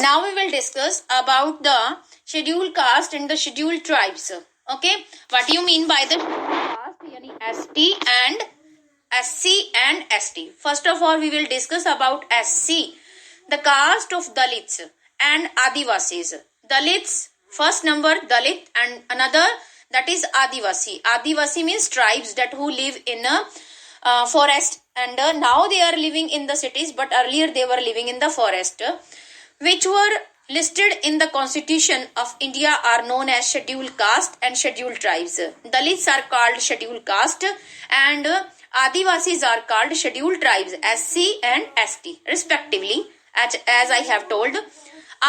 Now we will discuss about the scheduled caste and the scheduled tribes. Okay, what do you mean by the scheduled caste? Yani ST and SC and ST. First of all, we will discuss about SC, the caste of Dalits and Adivasis. Dalits, first number Dalit, and another that is Adivasi. Adivasi means tribes that who live in a forest, and now they are living in the cities, but earlier they were living in the forest, which were listed in the constitution of India, are known as scheduled caste and scheduled tribes. Dalits are called scheduled caste and Adivasis are called scheduled tribes, SC and ST respectively. As I have told,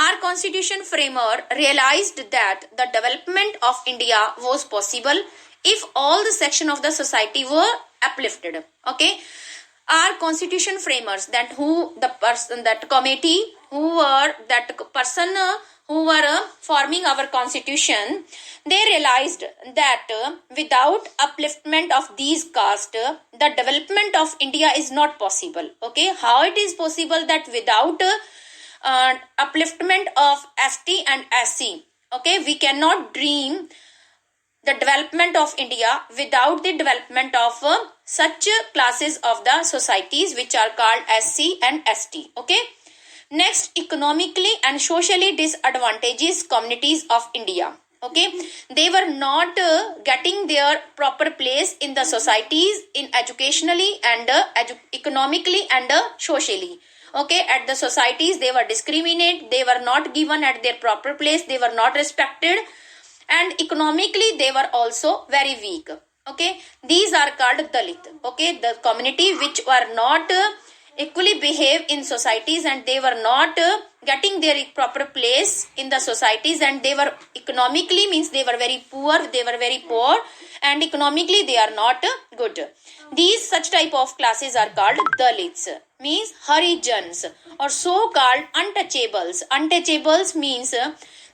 our constitution framer realized that the development of India was possible if all the section of the society were uplifted. Okay, our constitution framers, that who the person, that committee who were that person who were forming our constitution, they realized that without upliftment of these castes, the development of India is not possible. Okay, how it is possible that without upliftment of ST and SC, okay, we cannot dream the development of India without the development of such classes of the societies which are called SC and ST. Okay. Next, economically and socially disadvantaged communities of India. Okay, they were not getting their proper place in the societies in educationally and economically and socially. Okay, at the societies they were discriminated, they were not given at their proper place, they were not respected, and economically they were also very weak. Okay, these are called Dalit. Okay, the community which were not equally behave in societies, and they were not getting their proper place in the societies, and they were economically means they were very poor, and economically they are not good. These such type of classes are called Dalits, means Harijans, or so called untouchables. Untouchables means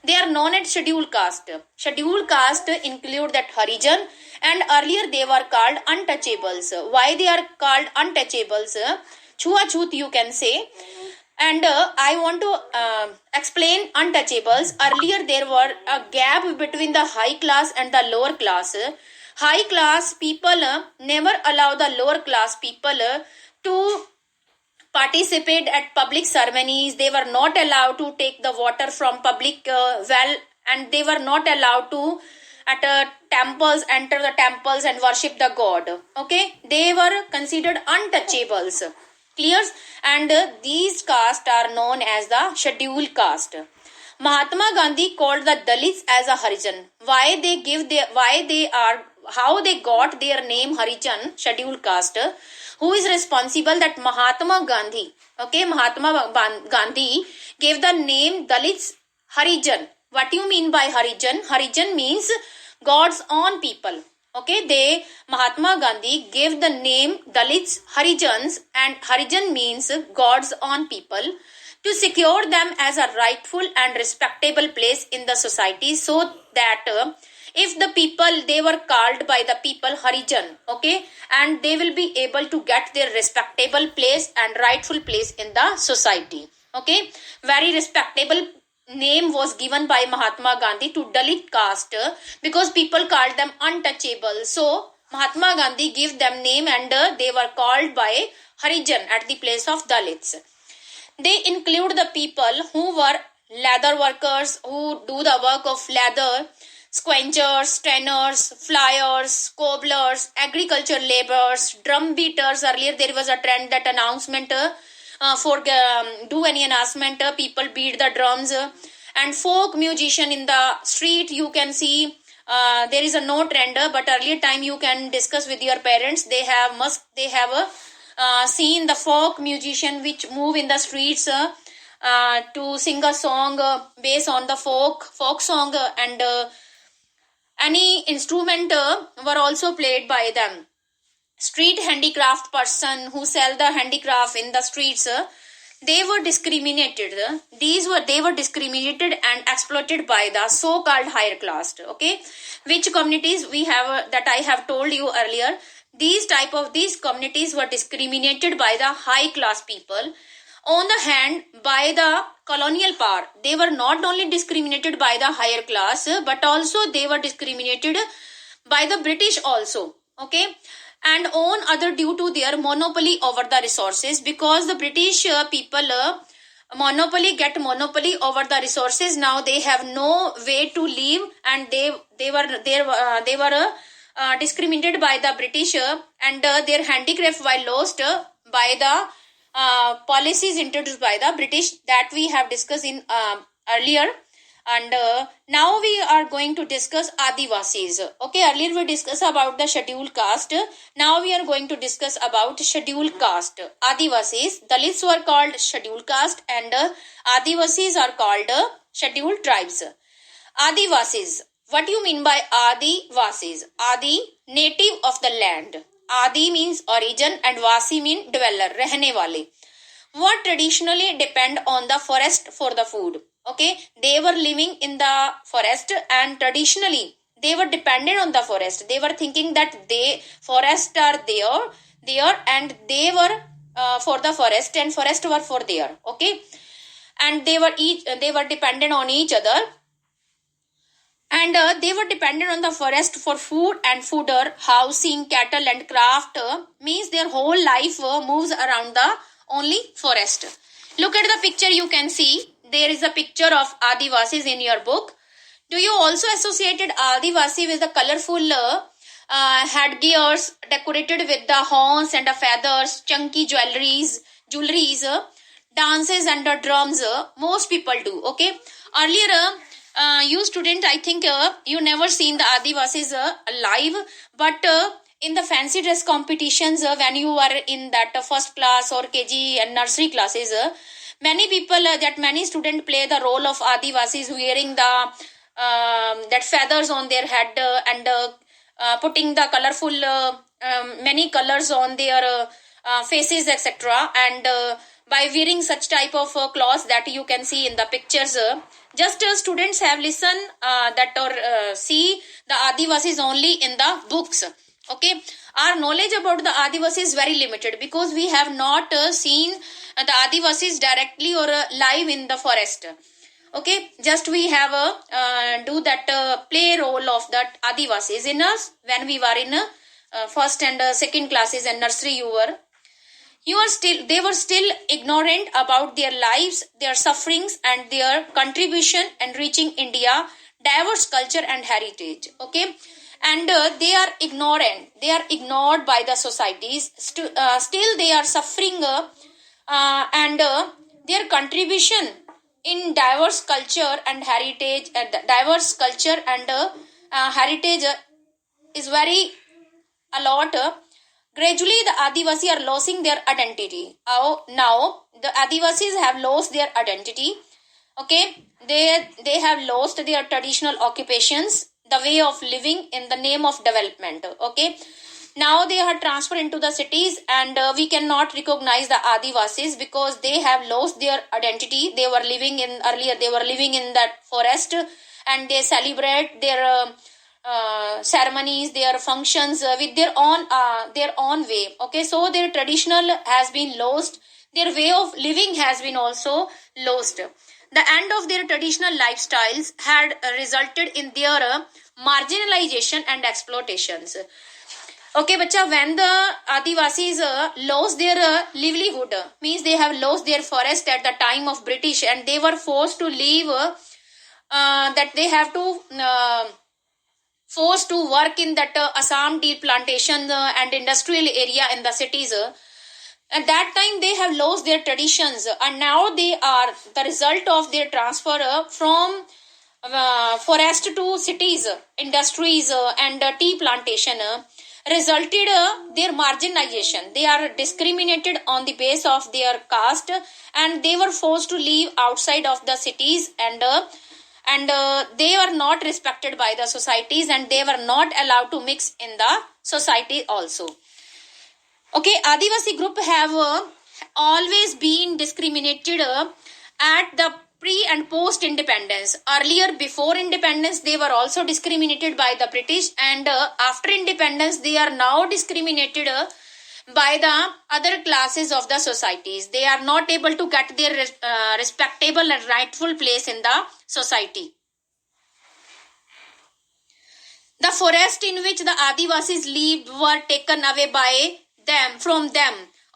they are known as scheduled caste. Scheduled caste include that Harijan, and earlier they were called untouchables. Why they are called untouchables? Chua-chut you can say. And I want to explain untouchables. Earlier there were a gap between the high class and the lower class. High class people never allow the lower class people to participate at public ceremonies. They were not allowed to take the water from public well, and they were not allowed to at temples, enter the temples and worship the god. Okay, they were considered untouchables. Clear? And these castes are known as the scheduled caste. Mahatma Gandhi called the Dalits as a Harijan. Why they are, how they got their name Harijan, scheduled caste? Who is responsible? That Mahatma Gandhi. Okay, Mahatma Gandhi gave the name Dalits Harijan. What do you mean by Harijan? Harijan means God's own people. Okay, Mahatma Gandhi gave the name Dalits Harijans, and Harijan means God's own people, to secure them as a rightful and respectable place in the society, so that if the people, they were called by the people Harijan, okay, and they will be able to get their respectable place and rightful place in the society. Okay, very respectable name was given by Mahatma Gandhi to Dalit caste, because people called them untouchable. So Mahatma Gandhi gave them name, and they were called by Harijan at the place of Dalits. They include the people who were leather workers, who do the work of leather, squangers, tanners, flyers, cobblers, agriculture laborers, drum beaters. Earlier there was a trend that announcement for do any announcement, people beat the drums, and folk musician in the street. You can see there is a no trend, but earlier time you can discuss with your parents. They have seen the folk musician which move in the streets to sing a song based on the folk song, and any instrument were also played by them. Street handicraft person who sell the handicraft in the streets, they were discriminated. They were discriminated and exploited by the so-called higher class. Okay, which communities we have that I have told you earlier. These communities were discriminated by the high class people. On the hand, by the colonial power, they were not only discriminated by the higher class, but also they were discriminated by the British also. Okay, and on other due to their monopoly over the resources, because the British people get monopoly over the resources. Now they have no way to live, and they were discriminated by the British, and their handicraft were lost by the policies introduced by the British that we have discussed in earlier. And now we are going to discuss Adivasis. Okay, earlier we discussed about the scheduled caste. Now we are going to discuss about scheduled caste. Adivasis, Dalits were called scheduled caste, and Adivasis are called scheduled tribes. Adivasis. What do you mean by Adivasis? Adi, native of the land. Adi means origin and Vasi means dweller, rehne wale. What traditionally depend on the forest for the food. Okay, they were living in the forest, and traditionally they were dependent on the forest. They were thinking that they forests are there, and they were for the forest, and forest were for there. Okay, and they were dependent on each other, and they were dependent on the forest for food and fodder, housing, cattle, and craft. Means their whole life moves around the only forest. Look at the picture. You can see there is a picture of Adivasis in your book. Do you also associated Adivasi with the colorful headgears decorated with the horns and the feathers, chunky jewelries, dances and the drums? Most people do. Okay. Earlier, you student, I think you never seen the Adivasis live, but in the fancy dress competitions, when you are in that first class or KG and nursery classes, many students play the role of Adivasis, wearing the that feathers on their head, and putting the colorful many colors on their faces, etc. And by wearing such type of clothes that you can see in the pictures, just students have listened that or see the Adivasis only in the books. Okay, our knowledge about the Adivasis is very limited, because we have not seen the Adivasis directly or live in the forest. Okay, just we have do that play role of that Adivasis in us when we were in first and second classes and nursery. They were still ignorant about their lives, their sufferings, and their contribution in reaching India diverse culture and heritage. Okay, and they are ignored by the societies. Still they are suffering, and their contribution in diverse culture and heritage, heritage is very a lot. Gradually the Adivasi are losing their identity. Now the Adivasis have lost their identity. Okay, they have lost their traditional occupations, the way of living in the name of development. Okay, now they are transferred into the cities, and we cannot recognize the Adivasis because they have lost their identity. They were living in that forest, and they celebrate their ceremonies, their functions with their own way. Okay, so their traditional has been lost, their way of living has been also lost. The end of their traditional lifestyles had resulted in their marginalization and exploitations. Okay, bacha, when the Adivasis lost their livelihood, means they have lost their forest at the time of British, and they were forced to leave, that they have to forced to work in that Assam tea plantation and industrial area in the cities. At that time they have lost their traditions, and now they are the result of their transfer from forest to cities, industries, and tea plantation resulted their marginalization. They are discriminated on the base of their caste, and they were forced to live outside of the cities, and they were not respected by the societies, and they were not allowed to mix in the society also. Okay, Adivasi group have always been discriminated at the pre and post independence. Earlier, before independence, they were also discriminated by the British, and after independence they are now discriminated by the other classes of the societies. They are not able to get their respectable and rightful place in the society. The forest in which the Adivasis lived were taken away by them, from them.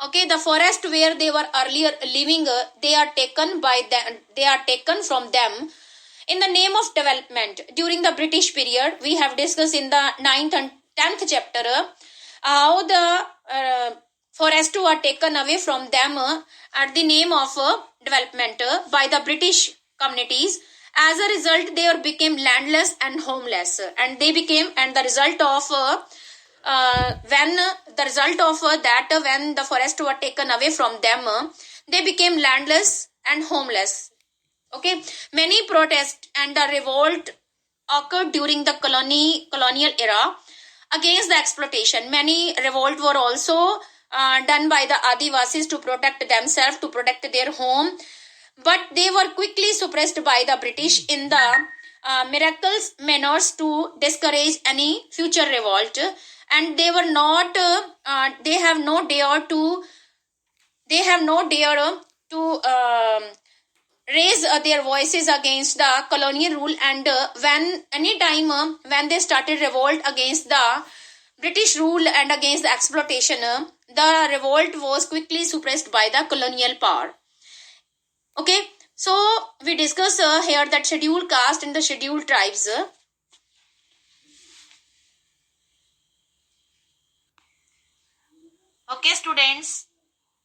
Okay, the forest where they were earlier living, they are taken by them, they are taken from them in the name of development. During the British period, we have discussed in the 9th and 10th chapter how the forests were taken away from them at the name of development by the British communities. As a result, they became landless and homeless, and they became, and the result of when the result of that when the forests were taken away from them, they became landless and homeless. Okay, many protests and the revolt occurred during the colonial era against the exploitation. Many revolt were also done by the Adivasis to protect themselves, to protect their home, but they were quickly suppressed by the British in the miraculous manners to discourage any future revolt, and they were not they have no dare to they have no dare to raise their voices against the colonial rule. And when any time when they started revolt against the British rule and against the exploitation, the revolt was quickly suppressed by the colonial power. Okay, so we discuss here that scheduled caste and the scheduled tribes. Okay, students,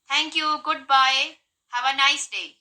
thank you, goodbye, have a nice day.